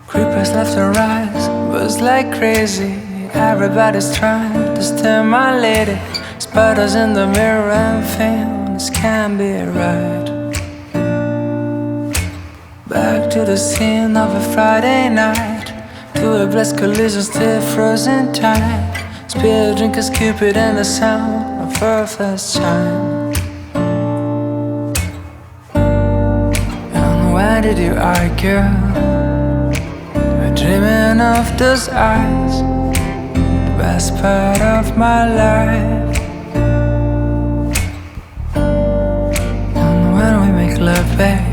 Creepers left to rise, buzz like crazy. Everybody's trying to steal my lady. Spiders in the mirror and films can't be right. Back to the scene of a Friday night, to a blessed collision still frozen tight. Spill drink as Cupid and the sound of her first chime. And why did you argue? We're dreaming of those eyes, the best part of my life. And when we make love, babe,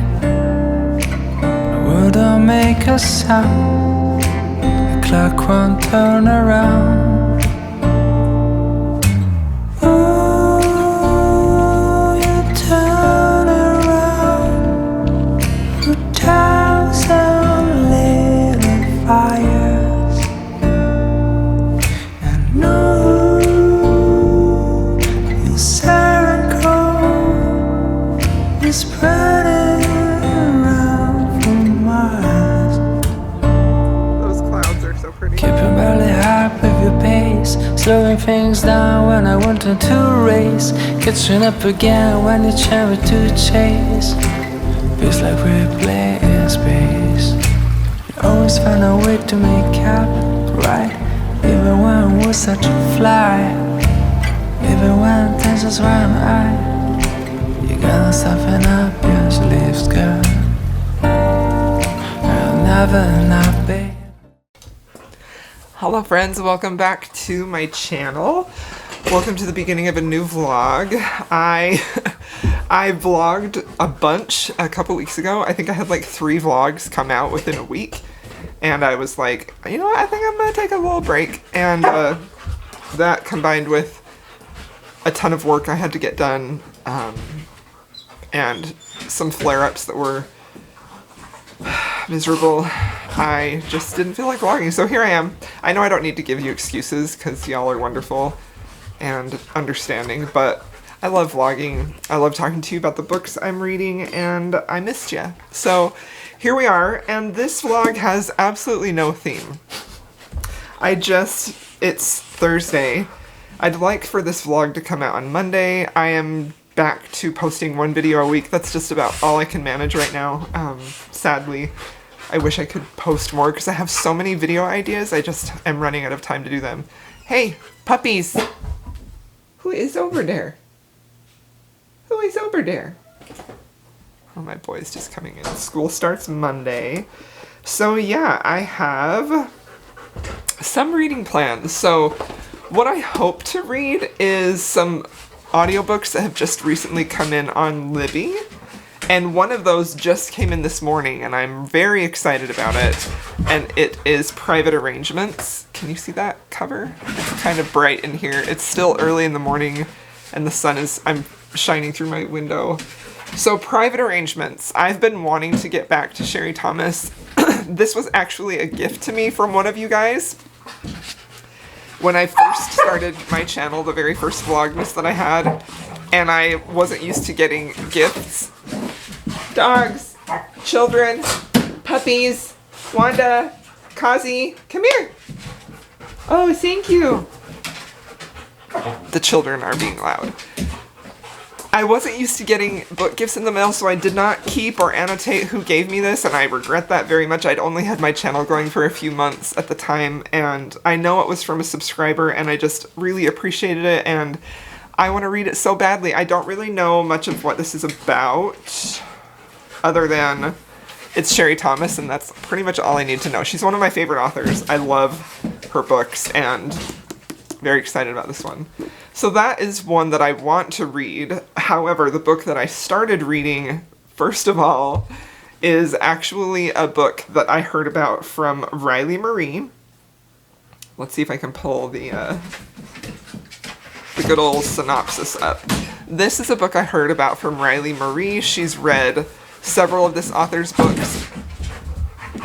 don't make a sound. The clock won't turn around. Ooh, you turn around. 2,000 little fires. And ooh, your circle is spreading. Keeping barely up with your pace, slowing things down when I wanted to race, catching up again when you try to chase. Feels like we're playing space. You always find a way to make up, right? Even when we're such a fly, even when tensions run high, you gotta soften up your sleeves, girl. I'll never not be. Hello friends, welcome back to my channel. Welcome to the beginning of a new vlog. I vlogged a bunch a couple weeks ago. I think I had like 3 vlogs come out within a week. And I was like, you know what, I think I'm gonna take a little break. And that combined with a ton of work I had to get done, and some flare-ups that were miserable, I just didn't feel like vlogging, so here I am. I know I don't need to give you excuses because y'all are wonderful and understanding, but I love vlogging. I love talking to you about the books I'm reading, and I missed you. So here we are, and this vlog has absolutely no theme. It's Thursday. I'd like for this vlog to come out on Monday. I am back to posting 1 video a week. That's just about all I can manage right now. Sadly, I wish I could post more because I have so many video ideas. I just am running out of time to do them. Hey, puppies! Who is over there? Who is over there? Oh, my boy's just coming in. School starts Monday. So yeah, I have some reading plans. So what I hope to read is some audiobooks that have just recently come in on Libby, and one of those just came in this morning and I'm very excited about it, and it is Private Arrangements. Can you see that cover? It's kind of bright in here. It's still early in the morning and the sun is, I'm shining through my window. So Private Arrangements. I've been wanting to get back to Sherry Thomas. This was actually a gift to me from one of you guys. When I first started my channel, the very first Vlogmas that I had, and I wasn't used to getting gifts. Dogs, children, puppies, Wanda, Kazi, come here. Oh, thank you. The children are being loud. I wasn't used to getting book gifts in the mail, so I did not keep or annotate who gave me this, and I regret that very much. I'd only had my channel going for a few months at the time, and I know it was from a subscriber, and I just really appreciated it, and I want to read it so badly. I don't really know much of what this is about, other than it's Sherry Thomas, and that's pretty much all I need to know. She's one of my favorite authors. I love her books, and very excited about this one. So that is one that I want to read. However, the book that I started reading, first of all, is actually a book that I heard about from Riley Marie. Let's see if I can pull the good old synopsis up. This is a book I heard about from Riley Marie. She's read several of this author's books,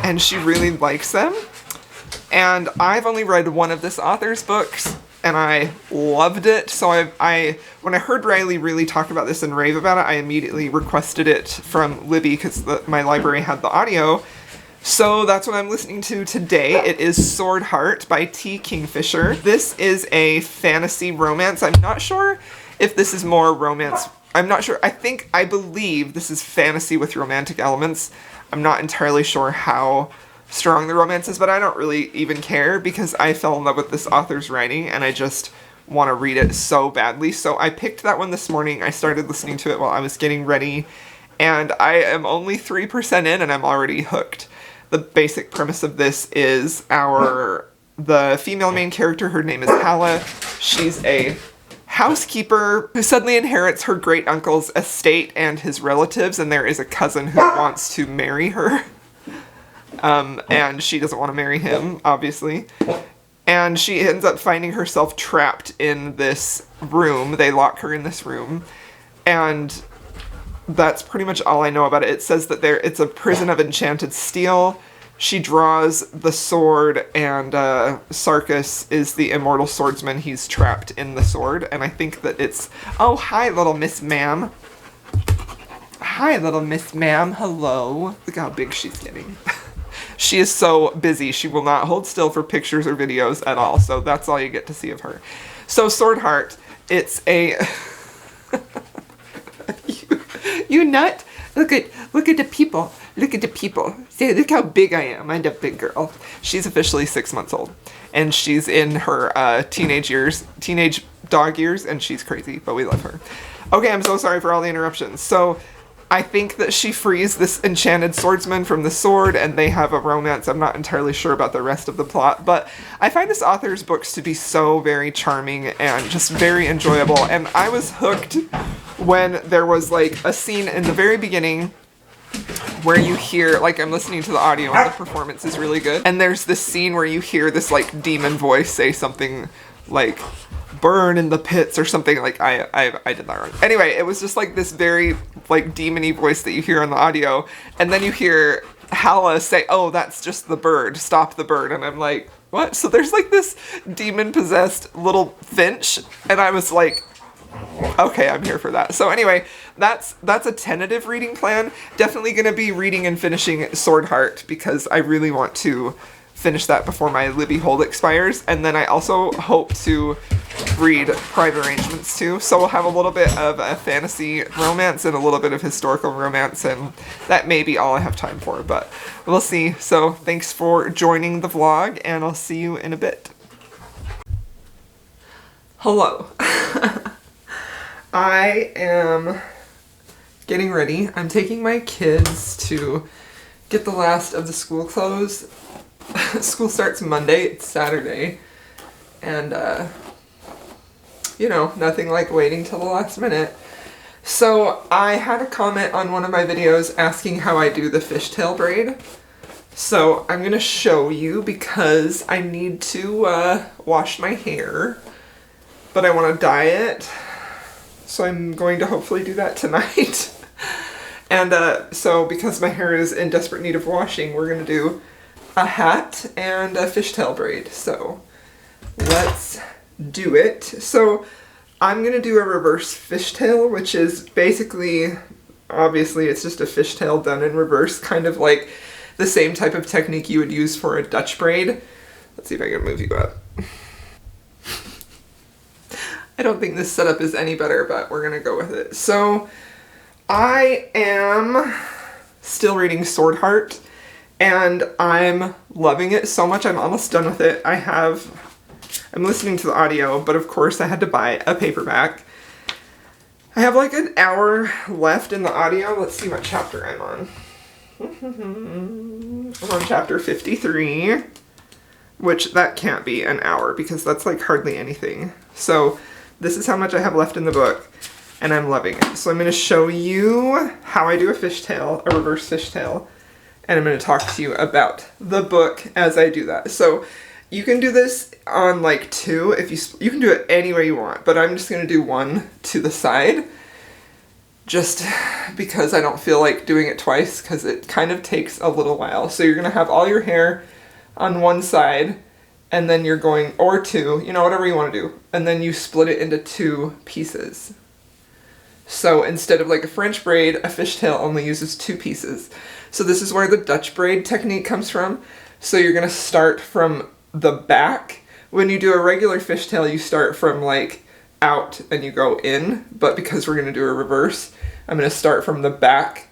and she really likes them. And I've only read one of this author's books, and I loved it. So when I heard Riley really talk about this and rave about it, I immediately requested it from Libby because my library had the audio. So that's what I'm listening to today. It is Swordheart by T Kingfisher. This is a fantasy romance. I'm not sure if this is more romance. I'm not sure. I believe this is fantasy with romantic elements. I'm not entirely sure how strong the romance is, but I don't really even care because I fell in love with this author's writing and I just want to read it so badly. So I picked that one this morning. I started listening to it while I was getting ready, and I am only 3% in and I'm already hooked. The basic premise of this is the female main character, her name is Hala. She's a housekeeper who suddenly inherits her great uncle's estate and his relatives, and there is a cousin who wants to marry her. And she doesn't want to marry him, obviously. And she ends up finding herself trapped in this room. They lock her in this room. And that's pretty much all I know about it. It says that it's a prison of enchanted steel. She draws the sword, and Sarkis is the immortal swordsman. He's trapped in the sword. And I think that it's... Oh, hi, little Miss Ma'am. Hi, little Miss Ma'am. Hello. Look how big she's getting. She is so busy. She will not hold still for pictures or videos at all. So that's all you get to see of her. So Swordheart, it's a... you nut? Look at the people. Look at the people. See, look how big I am. I'm a big girl. She's officially 6 months old. And she's in her teenage dog years, and she's crazy, but we love her. Okay, I'm so sorry for all the interruptions. So I think that she frees this enchanted swordsman from the sword, and they have a romance. I'm not entirely sure about the rest of the plot, but I find this author's books to be so very charming and just very enjoyable. And I was hooked when there was like a scene in the very beginning where you hear, like, I'm listening to the audio and the performance is really good. And there's this scene where you hear this like demon voice say something like, burn in the pits or something. Like I did that wrong. Anyway, it was just like this very like demon-y voice that you hear on the audio, and then you hear Hala say, oh, that's just the bird, stop the bird. And I'm like, what? So there's like this demon-possessed little finch, and I was like, okay, I'm here for that. So anyway, that's a tentative reading plan. Definitely gonna be reading and finishing Swordheart because I really want to finish that before my Libby hold expires. And then I also hope to read Private Arrangements too. So we'll have a little bit of a fantasy romance and a little bit of historical romance, and that may be all I have time for, but we'll see. So thanks for joining the vlog, and I'll see you in a bit. Hello. I am getting ready. I'm taking my kids to get the last of the school clothes. School starts Monday, it's Saturday, and you know, nothing like waiting till the last minute. So I had a comment on one of my videos asking how I do the fishtail braid. So I'm gonna show you because I need to wash my hair, but I want to dye it. So I'm going to hopefully do that tonight. And so because my hair is in desperate need of washing, we're gonna do a hat and a fishtail braid. So let's do it. So I'm gonna do a reverse fishtail, which is basically, obviously it's just a fishtail done in reverse, kind of like the same type of technique you would use for a Dutch braid. Let's see if I can move you up. I don't think this setup is any better, but we're gonna go with it. So I am still reading Swordheart, and I'm loving it so much. I'm almost done with it. I'm listening to the audio, but of course I had to buy a paperback. I have like an hour left in the audio. Let's see what chapter I'm on. I'm on chapter 53, which that can't be an hour because that's like hardly anything. So this is how much I have left in the book, and I'm loving it. So I'm going to show you how I do a fishtail, a reverse fishtail, and I'm going to talk to you about the book as I do that. So you can do this on like two, you can do it any way you want, but I'm just going to do one to the side, just because I don't feel like doing it twice, because it kind of takes a little while. So you're going to have all your hair on one side, and then you're going, or two, whatever you want to do, and then you split it into two pieces. So instead of like a French braid, a fishtail only uses two pieces. So this is where the Dutch braid technique comes from. So you're going to start from the back. When you do a regular fishtail, you start from like out and you go in, but because we're going to do a reverse, I'm going to start from the back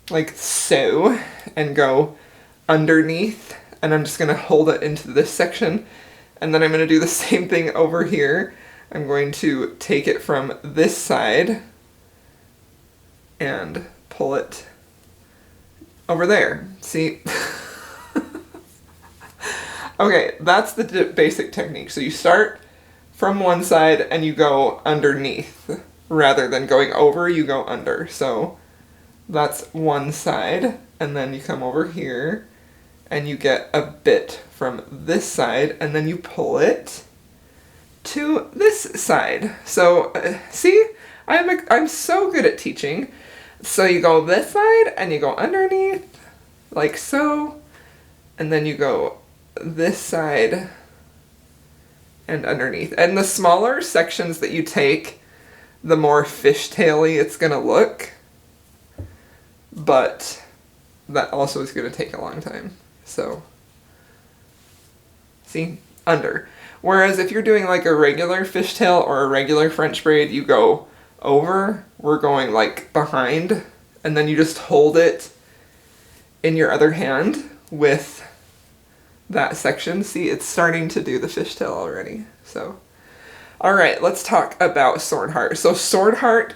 like so and go underneath, and I'm just going to hold it into this section, and then I'm going to do the same thing over here. I'm going to take it from this side and pull it over there. See? Okay, that's the basic technique. So you start from one side and you go underneath. Rather than going over, you go under. So that's one side, and then you come over here and you get a bit from this side, and then you pull it to this side. So see, I'm so good at teaching. So you go this side and you go underneath like so, and then you go this side and underneath. And the smaller sections that you take, the more fishtaily it's gonna look, but that also is gonna take a long time. So see, under. Whereas if you're doing like a regular fishtail or a regular French braid, you go over, we're going like behind, and then you just hold it in your other hand with that section. See, it's starting to do the fishtail already. So, all right, let's talk about Swordheart. So Swordheart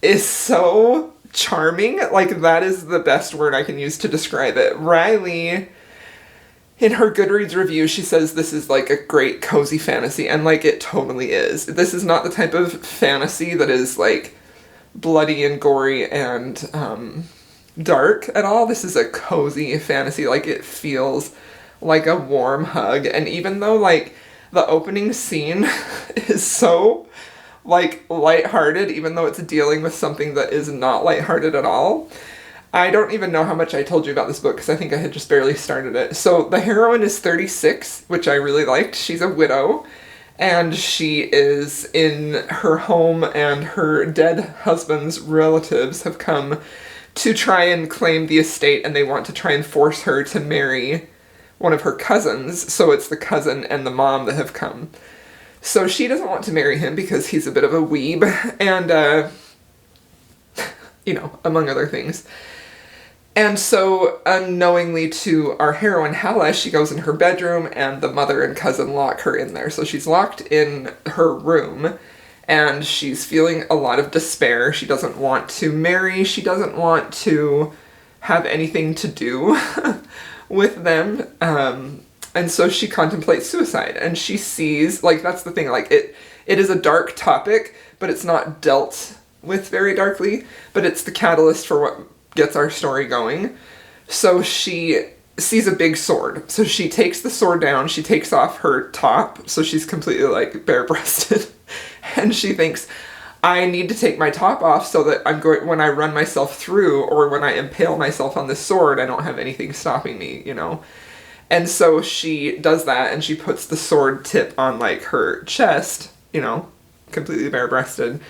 is so charming. Like, that is the best word I can use to describe it. Riley, in her Goodreads review, she says this is like a great cozy fantasy, and like it totally is. This is not the type of fantasy that is like bloody and gory and dark at all. This is a cozy fantasy. Like, it feels like a warm hug, and even though like the opening scene is so like lighthearted, even though it's dealing with something that is not lighthearted at all. I don't even know how much I told you about this book because I think I had just barely started it. So the heroine is 36, which I really liked. She's a widow, and she is in her home, and her dead husband's relatives have come to try and claim the estate, and they want to try and force her to marry one of her cousins. So it's the cousin and the mom that have come. So she doesn't want to marry him because he's a bit of a weeb, and among other things. And so, unknowingly to our heroine, Hala, she goes in her bedroom, and the mother and cousin lock her in there. So she's locked in her room, and she's feeling a lot of despair. She doesn't want to marry. She doesn't want to have anything to do with them. And so she contemplates suicide. And she sees, like, that's the thing, like, it is a dark topic, but it's not dealt with very darkly. But it's the catalyst for what gets our story going. So she sees a big sword. So she takes the sword down, she takes off her top, so she's completely like bare-breasted. And she thinks, I need to take my top off so that when I run myself through, or when I impale myself on this sword, I don't have anything stopping me, And so she does that, and she puts the sword tip on like her chest, completely bare-breasted.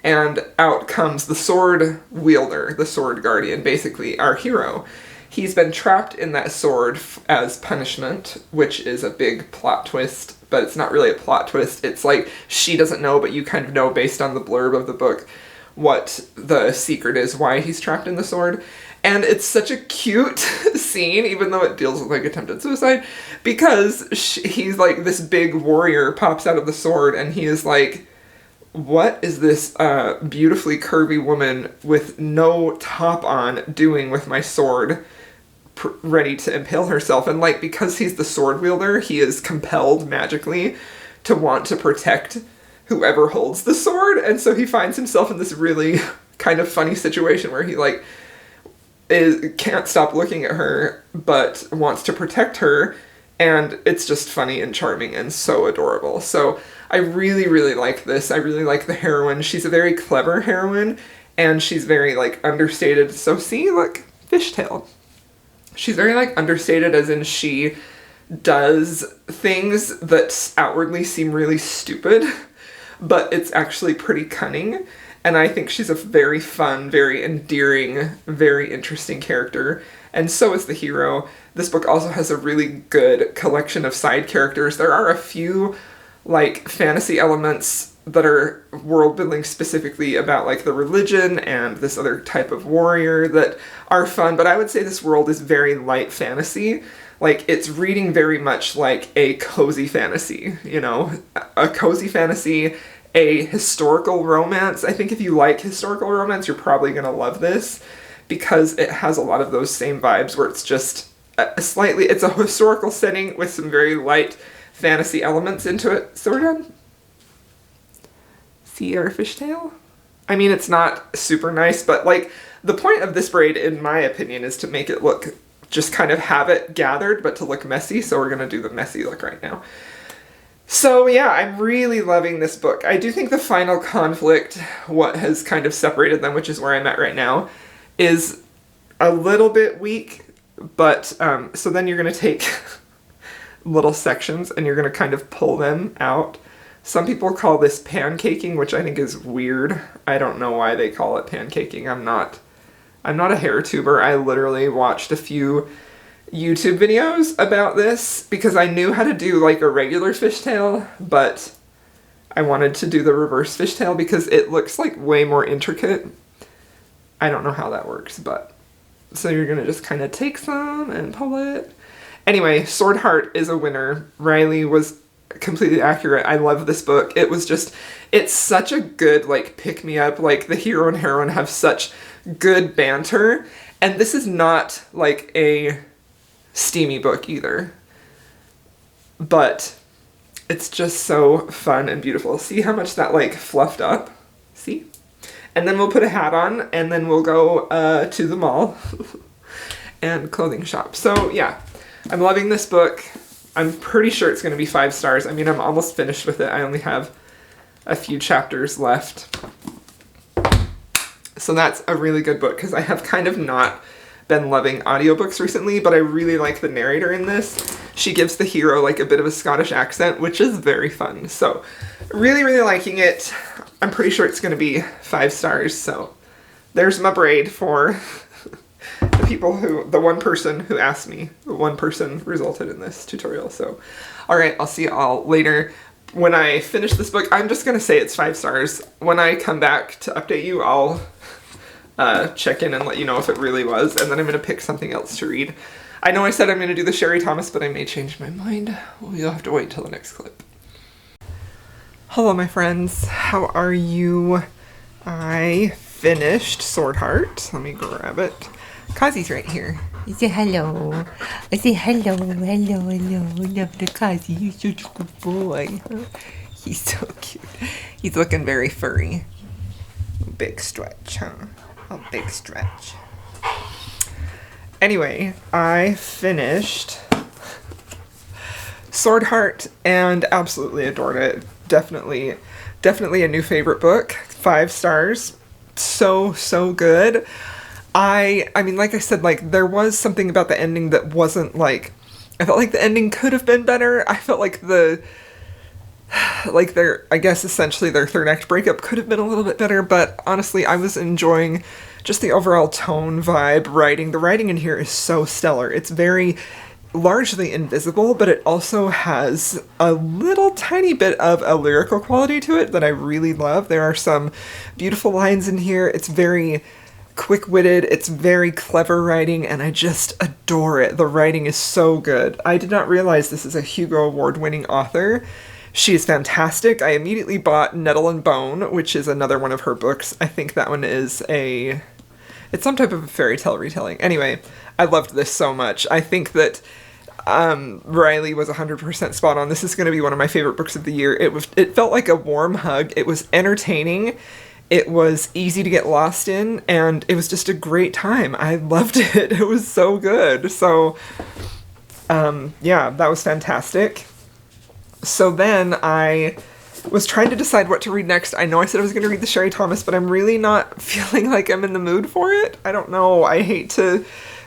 And out comes the sword wielder, the sword guardian, basically our hero. He's been trapped in that sword as punishment, which is a big plot twist, but it's not really a plot twist. It's like she doesn't know, but you kind of know based on the blurb of the book what the secret is, why he's trapped in the sword. And it's such a cute scene, even though it deals with like attempted suicide, because he's like, this big warrior pops out of the sword, and he is like, what is this beautifully curvy woman with no top on doing with my sword, ready to impale herself? And like, because he's the sword wielder, he is compelled magically to want to protect whoever holds the sword. And so he finds himself in this really kind of funny situation where he like can't stop looking at her, but wants to protect her. And it's just funny and charming and so adorable. So I really, really like this. I really like the heroine. She's a very clever heroine, and she's very, like, understated. So see, look, fishtail. she's very like understated, as in she does things that outwardly seem really stupid, but it's actually pretty cunning. And I think she's a very fun, very endearing, very interesting character. And so is the hero. This book also has a really good collection of side characters. There are a few like fantasy elements that are world building specifically about like the religion and this other type of warrior that are fun, but I would say this world is very light fantasy. Like, it's reading very much like a cozy fantasy, you know? A cozy fantasy, a historical romance. I think if you like historical romance, you're probably gonna love this, because it has a lot of those same vibes where it's just it's a historical setting with some very light fantasy elements into it. So we're done. See our fishtail? I mean, it's not super nice, but like, the point of this braid, in my opinion, is to make it look, just kind of have it gathered, but to look messy, so we're gonna do the messy look right now. So yeah, I'm really loving this book. I do think the final conflict, what has kind of separated them, which is where I'm at right now, is a little bit weak, but so then you're gonna take little sections and you're gonna kind of pull them out. Some people call this pancaking, which I think is weird. I don't know why they call it pancaking. I'm not a hair tuber. I literally watched a few YouTube videos about this because I knew how to do like a regular fishtail, but I wanted to do the reverse fishtail because it looks like way more intricate. I don't know how that works, but so you're gonna just kind of take some and pull it. Anyway, Swordheart is a winner. Riley was completely accurate. I love this book. It's such a good like pick me up. Like, the hero and heroine have such good banter, and this is not like a steamy book either, but it's just so fun and beautiful. See how much that like fluffed up? See? And then we'll put a hat on, and then we'll go to the mall and clothing shop. So yeah, I'm loving this book. I'm pretty sure it's going to be 5 stars. I mean, I'm almost finished with it. I only have a few chapters left. So that's a really good book, because I have kind of not been loving audiobooks recently, but I really like the narrator in this. She gives the hero like a bit of a Scottish accent, which is very fun. So really, really liking it. I'm pretty sure it's going to be 5 stars. So there's my braid for the one person who asked me. The one person resulted in this tutorial. So, all right, I'll see y'all later. When I finish this book, I'm just going to say it's 5 stars. When I come back to update you, I'll check in and let you know if it really was, and then I'm going to pick something else to read. I know I said I'm going to do the Sherry Thomas, but I may change my mind. Well, you'll have to wait till the next clip. Hello, my friends. How are you? I finished Swordheart. Let me grab it. Kazi's right here. Say hello. I say hello, hello, hello. Love the Kazi. He's such a good boy. He's so cute. He's looking very furry. Big stretch, huh? A big stretch. Anyway, I finished Swordheart and absolutely adored it. Definitely a new favorite book. 5 stars. So good. I mean, like I said, like, there was something about the ending that wasn't like, I felt like the ending could have been better. I felt like I guess essentially their third act breakup could have been a little bit better, but honestly, I was enjoying just the overall tone, vibe, writing. The writing in here is so stellar. It's very largely invisible, but it also has a little tiny bit of a lyrical quality to it that I really love. There are some beautiful lines in here. It's very quick-witted, it's very clever writing, and I just adore it. The writing is so good. I did not realize this is a Hugo Award-winning author. She is fantastic. I immediately bought Nettle and Bone, which is another one of her books. I think that one is it's some type of a fairy tale retelling. Anyway, I loved this so much. I think that Riley was 100% spot on. This is going to be one of my favorite books of the year. It felt like a warm hug. It was entertaining. It was easy to get lost in, and it was just a great time. I loved it. It was so good. So, yeah, that was fantastic. So then I was trying to decide what to read next. I know I said I was going to read the Sherry Thomas, but I'm really not feeling like I'm in the mood for it. I don't know. I hate to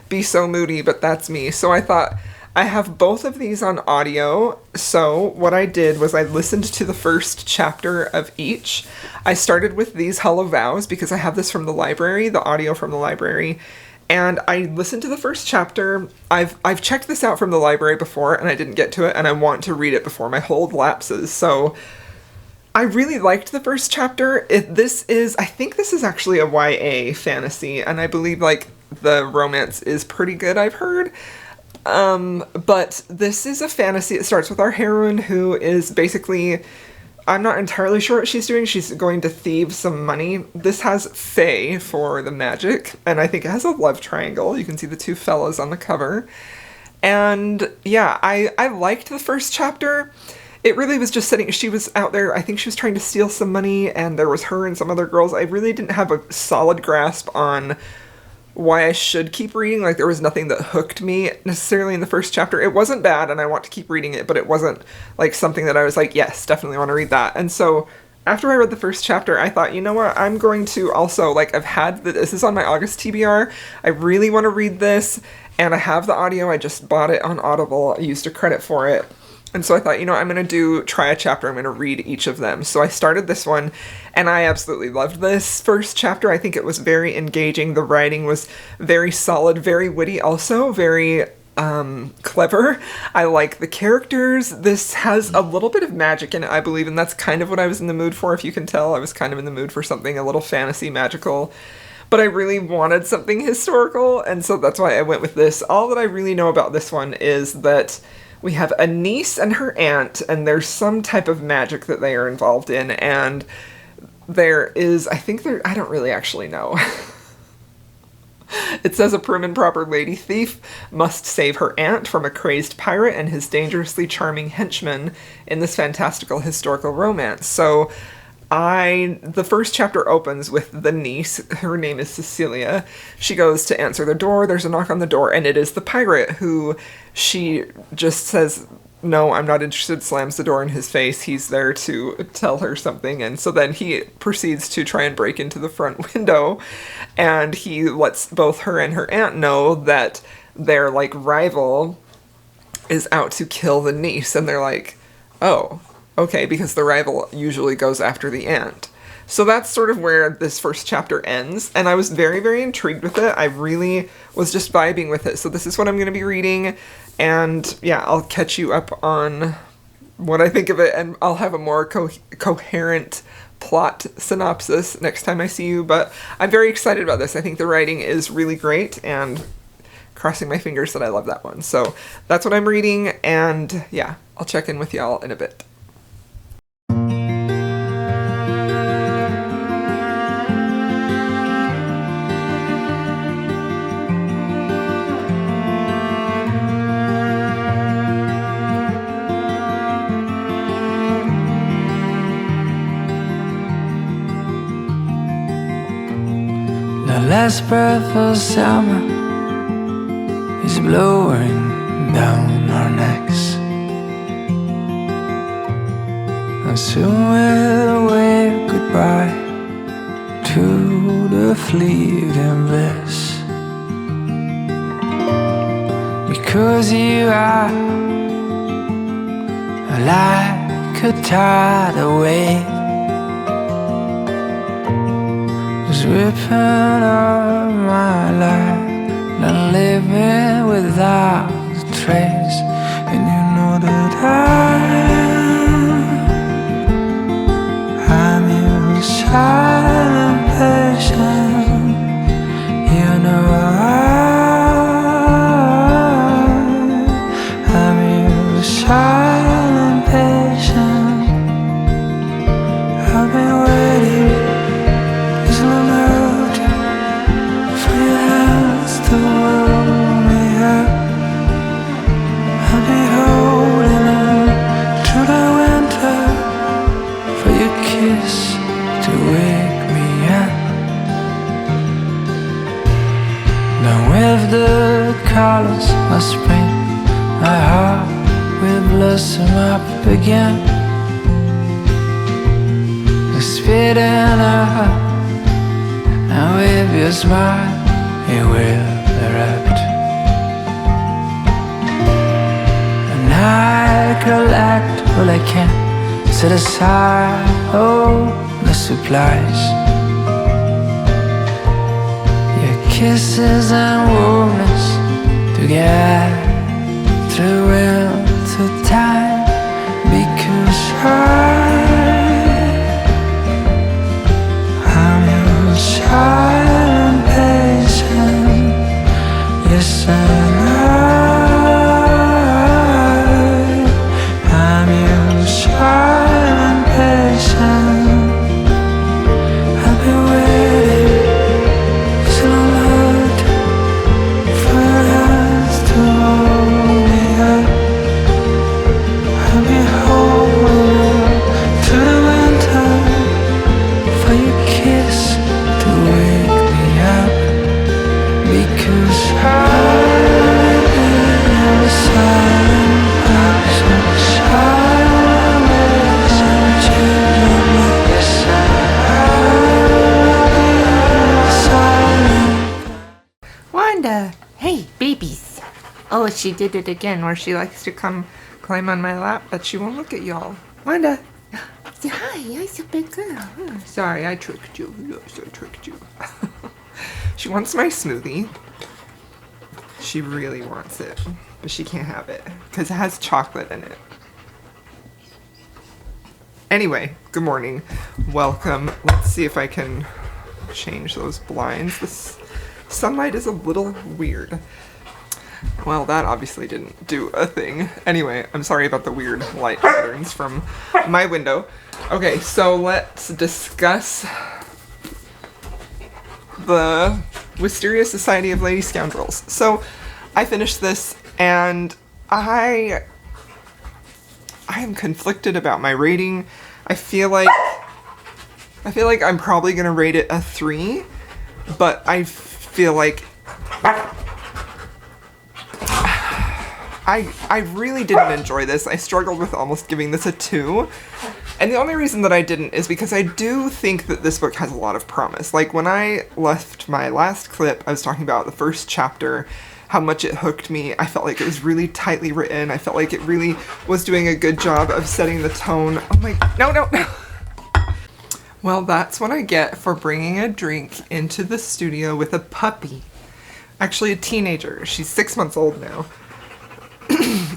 be so moody, but that's me. So I thought, I have both of these on audio. So what I did was I listened to the first chapter of each. I started with These Hollow Vows because I have this from the library, the audio from the library. And I listened to the first chapter. I've checked this out from the library before and I didn't get to it, and I want to read it before my hold lapses. So I really liked the first chapter. I think this is actually a YA fantasy, and I believe like the romance is pretty good, I've heard. But this is a fantasy. It starts with our heroine who is basically, I'm not entirely sure what she's doing. She's going to thieve some money. This has fae for the magic, and I think it has a love triangle. You can see the two fellas on the cover. And yeah, I liked the first chapter. It really was just setting, she was out there, I think she was trying to steal some money, and there was her and some other girls. I really didn't have a solid grasp on why I should keep reading. Like, there was nothing that hooked me necessarily in the first chapter. It wasn't bad, and I want to keep reading it, but it wasn't like something that I was like, yes, definitely want to read that. And so after I read the first chapter, I thought, you know what, I'm going to also, like, this is on my August TBR. I really want to read this, and I have the audio. I just bought it on Audible. I used a credit for it. And so I thought, you know, I'm going to try a chapter. I'm going to read each of them. So I started this one, and I absolutely loved this first chapter. I think it was very engaging. The writing was very solid, very witty, also very clever. I like the characters. This has a little bit of magic in it, I believe, and that's kind of what I was in the mood for. If you can tell, I was kind of in the mood for something a little fantasy magical. But I really wanted something historical, and so that's why I went with this. All that I really know about this one is that we have a niece and her aunt, and there's some type of magic that they are involved in, and there is, I don't really actually know. It says a prim and proper lady thief must save her aunt from a crazed pirate and his dangerously charming henchman in this fantastical historical romance. So the first chapter opens with the niece. Her name is Cecilia. She goes to answer the door. There's a knock on the door, and it is the pirate, who she just says, no, I'm not interested, slams the door in his face. He's there to tell her something, and so then he proceeds to try and break into the front window, and he lets both her and her aunt know that their, like, rival is out to kill the niece, and they're like, oh, okay, because the rival usually goes after the aunt. So that's sort of where this first chapter ends, and I was very, very intrigued with it. I really was just vibing with it. So this is what I'm going to be reading, and yeah, I'll catch you up on what I think of it, and I'll have a more coherent plot synopsis next time I see you, but I'm very excited about this. I think the writing is really great, and crossing my fingers that I love that one. So that's what I'm reading, and yeah, I'll check in with y'all in a bit. The last breath of summer is blowing down our necks, and soon we'll wave goodbye to the fleeting bliss. Because you are like a tidal wave, ripping up my life, not living without a trace. And you know that I'm your silent patient. You know I'm your silent patient. I've been waiting to roll me up. I'll be holding on through the winter for your kiss to wake me up. Now with the colors of spring, my heart will blossom up again. The speeding up, and with your smile it will erupt. I collect all I can, set aside all the supplies. Your kisses and warmness to get through into time, because I'm your silent patient. Yes, and I'm your silent patient. I've been waiting so long for us to hold me up. I'll be holding on to the winter for your kiss to wake me up, because I'm your silent patient. Wanda, hey, babies. Oh, she did it again, where she likes to come climb on my lap, but she won't look at y'all. Wanda, say hi. I'm a big girl. Oh, sorry, I tricked you. Yes, I tricked you. She wants my smoothie. She really wants it, but she can't have it because it has chocolate in it. Anyway, good morning. Welcome. Let's see if I can change those blinds. This sunlight is a little weird. Well, that obviously didn't do a thing. Anyway, I'm sorry about the weird light patterns from my window. Okay, so let's discuss the Wisteria Society of Lady Scoundrels. So, I finished this, and I am conflicted about my rating. I feel like I'm probably gonna rate it a 3, but I feel like I really didn't enjoy this. I struggled with almost giving this a 2. And the only reason that I didn't is because I do think that this book has a lot of promise. Like, when I left my last clip, I was talking about the first chapter, how much it hooked me. I felt like it was really tightly written. I felt like it really was doing a good job of setting the tone. Oh my, no. Well, that's what I get for bringing a drink into the studio with a puppy. Actually, a teenager. She's 6 months old now.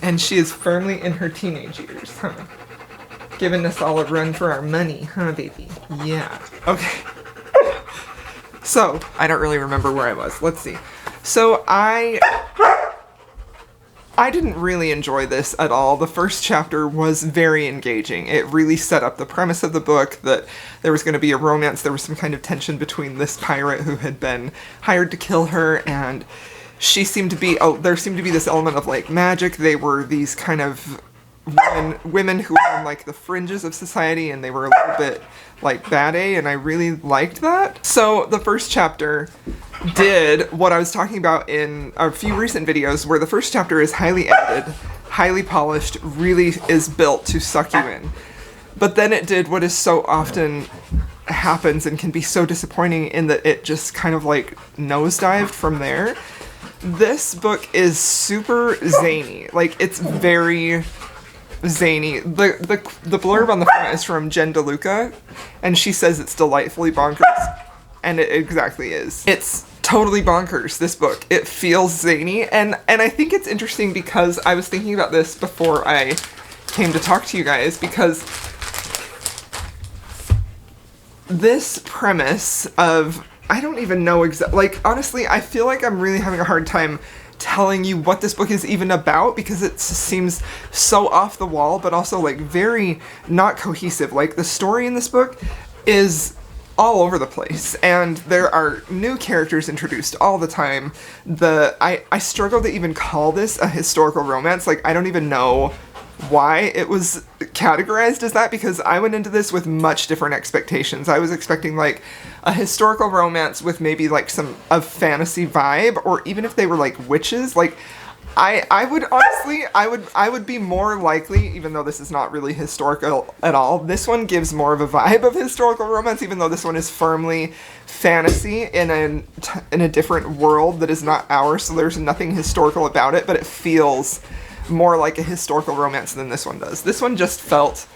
And she is firmly in her teenage years, huh? Giving us all a run for our money, huh, baby? Yeah. Okay. So, I don't really remember where I was. Let's see. So, I didn't really enjoy this at all. The first chapter was very engaging. It really set up the premise of the book, that there was going to be a romance. There was some kind of tension between this pirate who had been hired to kill her, and she seemed to be, there seemed to be this element of, like, magic. They were these kind of women who were on, like, the fringes of society, and they were a little bit, like, bad-a, and I really liked that. So the first chapter did what I was talking about in a few recent videos, where the first chapter is highly edited, highly polished, really is built to suck you in. But then it did what is so often happens and can be so disappointing, in that it just kind of, like, nosedived from there. This book is super zany. Like, it's very zany. The blurb on the front is from Jen DeLuca, and she says it's delightfully bonkers, and it exactly is. It's totally bonkers, this book. It feels zany, and I think it's interesting because I was thinking about this before I came to talk to you guys, because this premise of, I don't even know exactly, like, honestly, I feel like I'm really having a hard time telling you what this book is even about, because it seems so off the wall, but also, like, very not cohesive. Like, the story in this book is all over the place, and there are new characters introduced all the time. I struggle to even call this a historical romance. Like, I don't even know why it was categorized as that, because I went into this with much different expectations. I was expecting, like, a historical romance with maybe, like, some of fantasy vibe, or even if they were, like, witches. Like, I would honestly, I would be more likely, even though this is not really historical at all, this one gives more of a vibe of historical romance, even though this one is firmly fantasy in a different world that is not ours, so there's nothing historical about it, but it feels more like a historical romance than this one does. This one just felt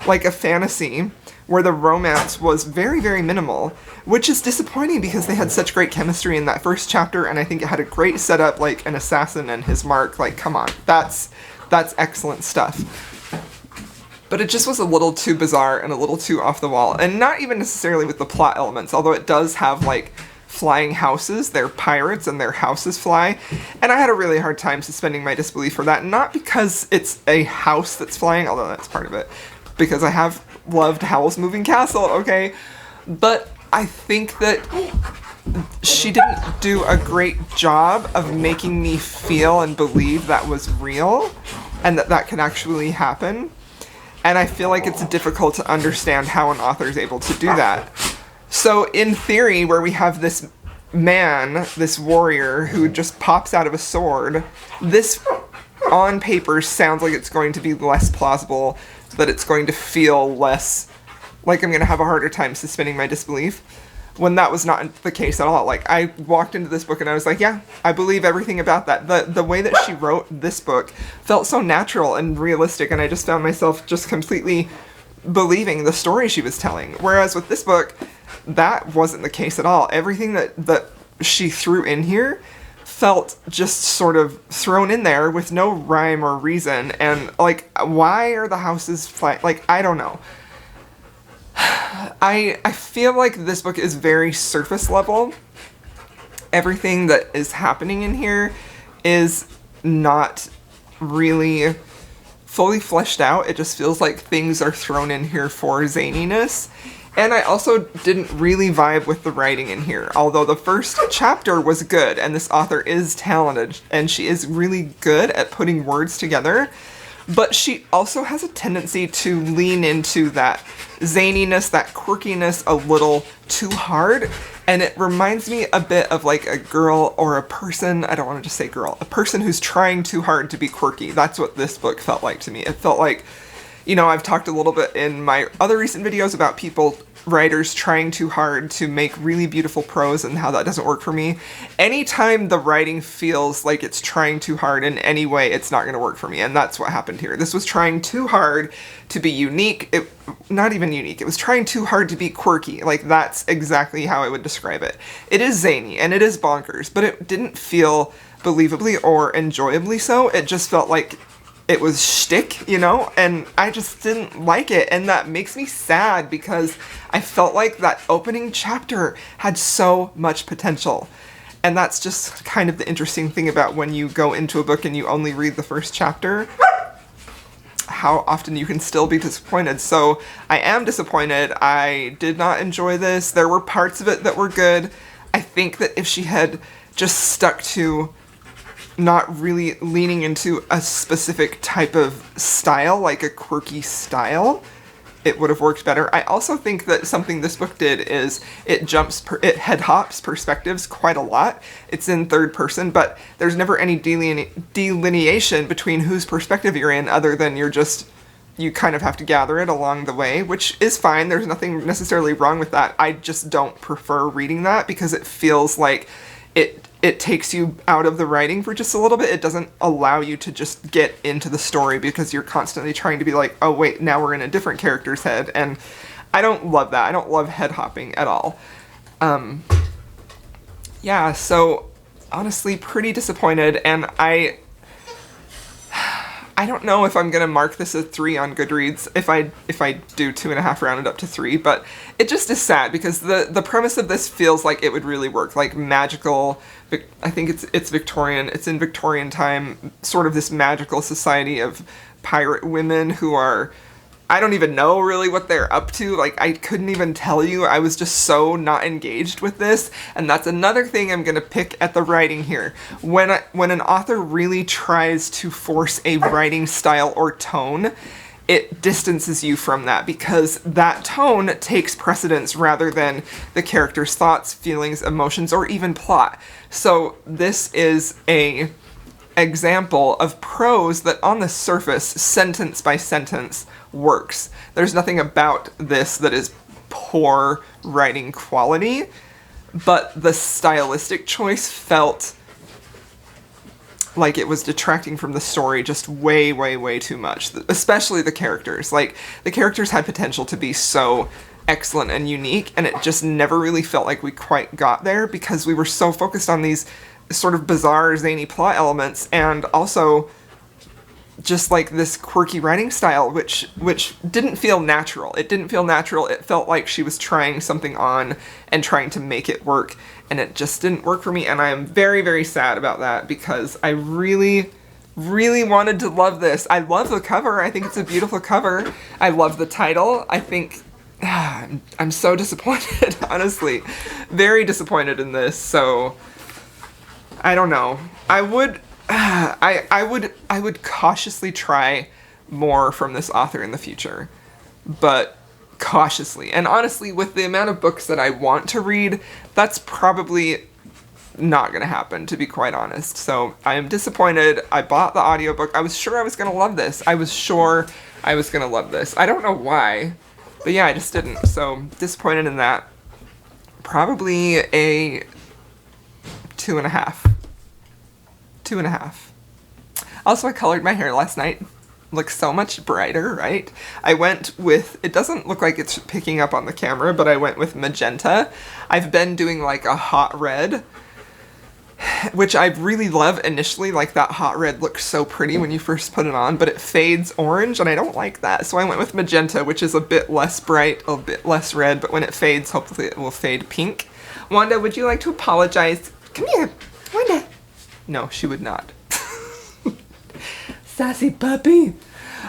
like a fantasy where the romance was very, very minimal, which is disappointing because they had such great chemistry in that first chapter, and I think it had a great setup, like an assassin and his mark. Like, come on, that's excellent stuff. But it just was a little too bizarre and a little too off the wall, and not even necessarily with the plot elements, although it does have, like, flying houses. They're pirates and their houses fly, and I had a really hard time suspending my disbelief for that, not because it's a house that's flying, although that's part of it, because I have loved Howl's Moving Castle, okay? But I think that she didn't do a great job of making me feel and believe that was real, and that could actually happen. And I feel like it's difficult to understand how an author is able to do that. So in theory, where we have this man, this warrior, who just pops out of a sword, this on paper sounds like it's going to be less plausible, that it's going to feel less like I'm going to have a harder time suspending my disbelief, when that was not the case at all. Like, I walked into this book and I was like, yeah, I believe everything about that. The way that she wrote this book felt so natural and realistic, and I just found myself just completely believing the story she was telling. Whereas with this book, that wasn't the case at all. Everything that she threw in here felt just sort of thrown in there with no rhyme or reason, and, like, why are the houses flying? Like, I don't know. I feel like this book is very surface level. Everything that is happening in here is not really fully fleshed out. It just feels like things are thrown in here for zaniness. And I also didn't really vibe with the writing in here, although the first chapter was good, and this author is talented, and she is really good at putting words together. But she also has a tendency to lean into that zaniness, that quirkiness a little too hard. And it reminds me a bit of like a girl or a person, I don't want to just say girl, a person who's trying too hard to be quirky. That's what this book felt like to me. It felt like, you know, I've talked a little bit in my other recent videos about writers trying too hard to make really beautiful prose and how that doesn't work for me. Anytime the writing feels like it's trying too hard in any way, it's not going to work for me, and that's what happened here. This was trying too hard to be unique. Not even unique. It was trying too hard to be quirky. Like, that's exactly how I would describe it. It is zany, and it is bonkers, but it didn't feel believably or enjoyably so. It just felt like it was shtick, you know, and I just didn't like it, and that makes me sad because I felt like that opening chapter had so much potential. And that's just kind of the interesting thing about when you go into a book and you only read the first chapter, how often you can still be disappointed. So I am disappointed. I did not enjoy this. There were parts of it that were good. I think that if she had just stuck to not really leaning into a specific type of style, like a quirky style, it would have worked better. I also think that something this book did is it head hops perspectives quite a lot. It's in third person, but there's never any delineation between whose perspective you're in, other than you kind of have to gather it along the way, which is fine. There's nothing necessarily wrong with that. I just don't prefer reading that because it feels like it takes you out of the writing for just a little bit. It doesn't allow you to just get into the story because you're constantly trying to be like, oh wait, now we're in a different character's head. And I don't love that. I don't love head hopping at all. Yeah, so honestly pretty disappointed, and I don't know if I'm gonna mark this a 3 on Goodreads, if I do 2.5 rounded up to 3, but it just is sad because the premise of this feels like it would really work, like magical, I think it's Victorian, it's in Victorian time, sort of this magical society of pirate women who are, I don't even know really what they're up to. Like, I couldn't even tell you. I was just so not engaged with this. And that's another thing I'm going to pick at the writing here. When an author really tries to force a writing style or tone, it distances you from that because that tone takes precedence rather than the character's thoughts, feelings, emotions, or even plot. So this is a example of prose that on the surface, sentence by sentence, works. There's nothing about this that is poor writing quality, but the stylistic choice felt like it was detracting from the story just way, way, way too much. Especially the characters. Like, the characters had potential to be so excellent and unique, and it just never really felt like we quite got there because we were so focused on these sort of bizarre, zany plot elements, and also just like this quirky writing style, which didn't feel natural. It didn't feel natural. It felt like she was trying something on and trying to make it work, and it just didn't work for me, and I am very, very sad about that because I really, really wanted to love this. I love the cover. I think it's a beautiful cover. I love the title. I think I'm so disappointed, honestly. Very disappointed in this, so I don't know. I would cautiously try more from this author in the future, but cautiously. And honestly, with the amount of books that I want to read, that's probably not gonna happen, to be quite honest. So I am disappointed. I bought the audiobook. I was sure I was gonna love this. I don't know why, but yeah, I just didn't. So disappointed in that. Probably a 2.5. 2.5. Also, I colored my hair last night. Looks so much brighter, right? I went with, it doesn't look like it's picking up on the camera, but I went with magenta. I've been doing like a hot red, which I really love initially. Like, that hot red looks so pretty when you first put it on, but it fades orange and I don't like that. So I went with magenta, which is a bit less bright, a bit less red, but when it fades, hopefully it will fade pink. Wanda, would you like to apologize? Come here, Wanda. No, she would not. Sassy puppy.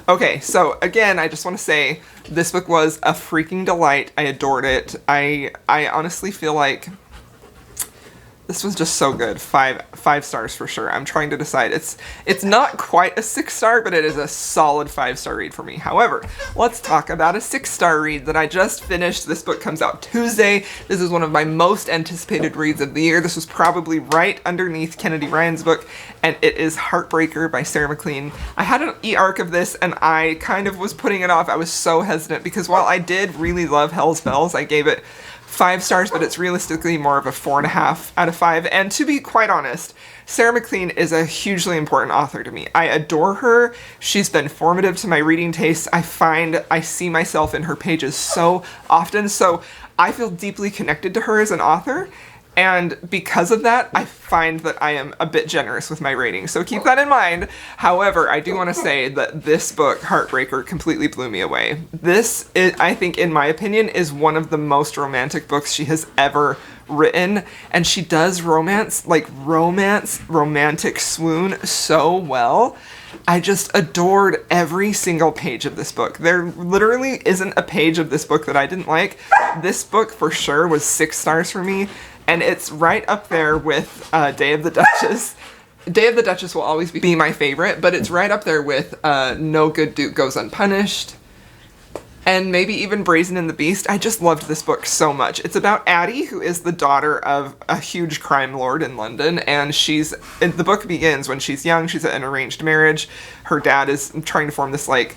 Okay, so again, I just want to say this book was a freaking delight. I adored it. I honestly feel like this was just so good. Five stars for sure. I'm trying to decide. It's not quite a 6-star, but it is a solid 5-star read for me. However, let's talk about a 6-star read that I just finished. This book comes out Tuesday. This is one of my most anticipated reads of the year. This was probably right underneath Kennedy Ryan's book, and it is Heartbreaker by Sarah MacLean. I had an e-arc of this, and I kind of was putting it off. I was so hesitant because while I did really love Hell's Bells, I gave it 5 stars, but it's realistically more of a 4.5 out of 5. And to be quite honest, Sarah MacLean is a hugely important author to me. I adore her. She's been formative to my reading tastes. I find I see myself in her pages so often, so I feel deeply connected to her as an author. And because of that, I find that I am a bit generous with my rating. So keep that in mind. However, I do want to say that this book, Heartbreaker, completely blew me away. This, I think, in my opinion, is one of the most romantic books she has ever written. And she does romantic swoon so well. I just adored every single page of this book. There literally isn't a page of this book that I didn't like. This book, for sure, was 6 stars for me. And it's right up there with Day of the Duchess. Day of the Duchess will always be my favorite, but it's right up there with No Good Duke Goes Unpunished, and maybe even Brazen and the Beast. I just loved this book so much. It's about Addie, who is the daughter of a huge crime lord in London, and the book begins when she's young. She's in an arranged marriage. Her dad is trying to form this, like,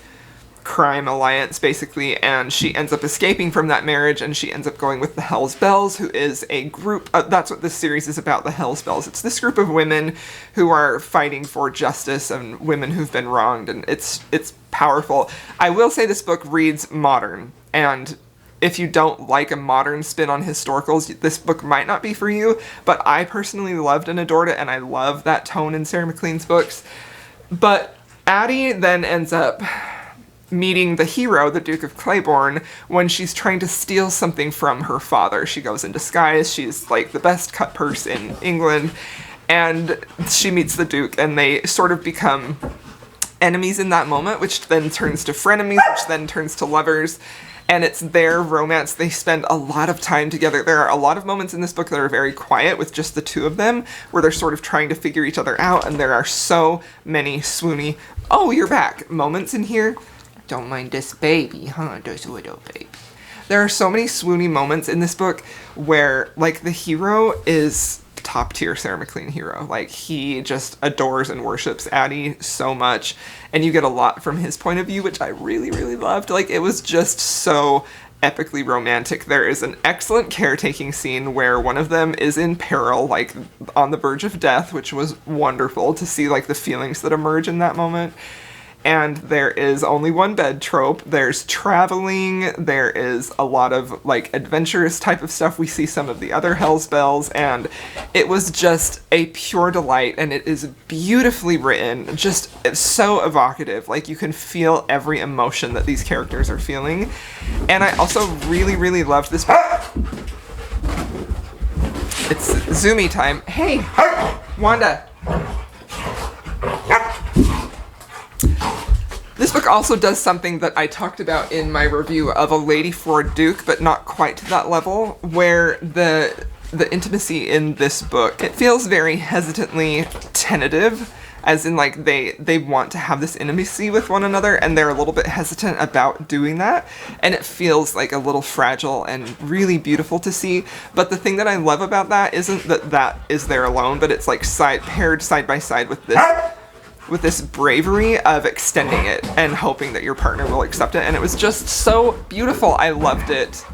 crime alliance, basically, and she ends up escaping from that marriage, and she ends up going with the Hell's Bells, who is a group, that's what this series is about, the Hell's Bells. It's this group of women who are fighting for justice and women who've been wronged, and it's powerful. I will say this book reads modern, and if you don't like a modern spin on historicals, this book might not be for you, but I personally loved and adored it, and I love that tone in Sarah MacLean's books. But Addie then ends up meeting the hero, the Duke of Claiborne, when she's trying to steal something from her father. She goes in disguise. She's like the best cut purse in England, and she meets the Duke, and they sort of become enemies in that moment, which then turns to frenemies, which then turns to lovers, and it's their romance. They spend a lot of time together. There are a lot of moments in this book that are very quiet with just the two of them, where they're sort of trying to figure each other out, and there are so many swoony, oh, you're back, moments in here. Don't mind this baby, huh? This widow baby. There are so many swoony moments in this book where, like, the hero is top tier Sarah MacLean hero. Like, he just adores and worships Addie so much, and you get a lot from his point of view, which I really, really loved. Like, it was just so epically romantic. There is an excellent caretaking scene where one of them is in peril, like on the verge of death, which was wonderful to see, like the feelings that emerge in that moment. And there is only one bed trope. There's traveling. There is a lot of like adventurous type of stuff. We see some of the other Hell's Bells, and it was just a pure delight. And it is beautifully written. Just it's so evocative. Like you can feel every emotion that these characters are feeling. And I also really, really loved this book. It's Zoomy time. Hey, Wanda. This book also does something that I talked about in my review of A Lady for a Duke, but not quite to that level, where the intimacy in this book, it feels very hesitantly tentative, as in like they want to have this intimacy with one another, and they're a little bit hesitant about doing that, and it feels like a little fragile and really beautiful to see. But the thing that I love about that isn't that that is there alone, but it's like paired side by side with this bravery of extending it and hoping that your partner will accept it. And it was just so beautiful. I loved it.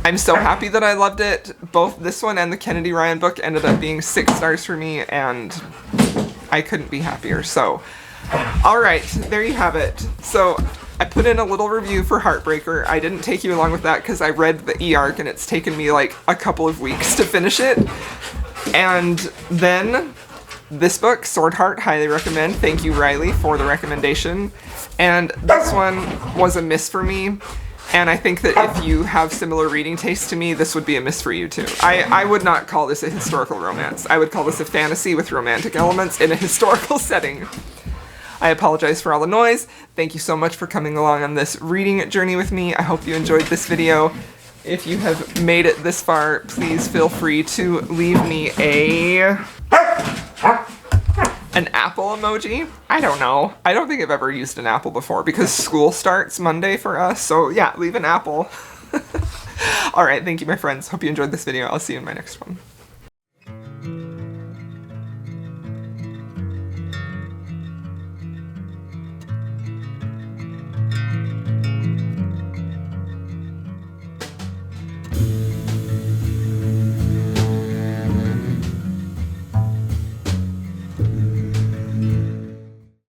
I'm so happy that I loved it. Both this one and the Kennedy Ryan book ended up being 6 stars for me, and I couldn't be happier. So, all right, there you have it. So I put in a little review for Heartbreaker. I didn't take you along with that because I read the e-arc and it's taken me like a couple of weeks to finish it. And then this book, Swordheart, highly recommend. Thank you, Riley, for the recommendation. And this one was a miss for me. And I think that if you have similar reading taste to me, this would be a miss for you too. I would not call this a historical romance. I would call this a fantasy with romantic elements in a historical setting. I apologize for all the noise. Thank you so much for coming along on this reading journey with me. I hope you enjoyed this video. If you have made it this far, please feel free to leave me an apple emoji. I don't know. I don't think I've ever used an apple before because school starts Monday for us. So yeah, leave an apple. All right, thank you, my friends. Hope you enjoyed this video. I'll see you in my next one.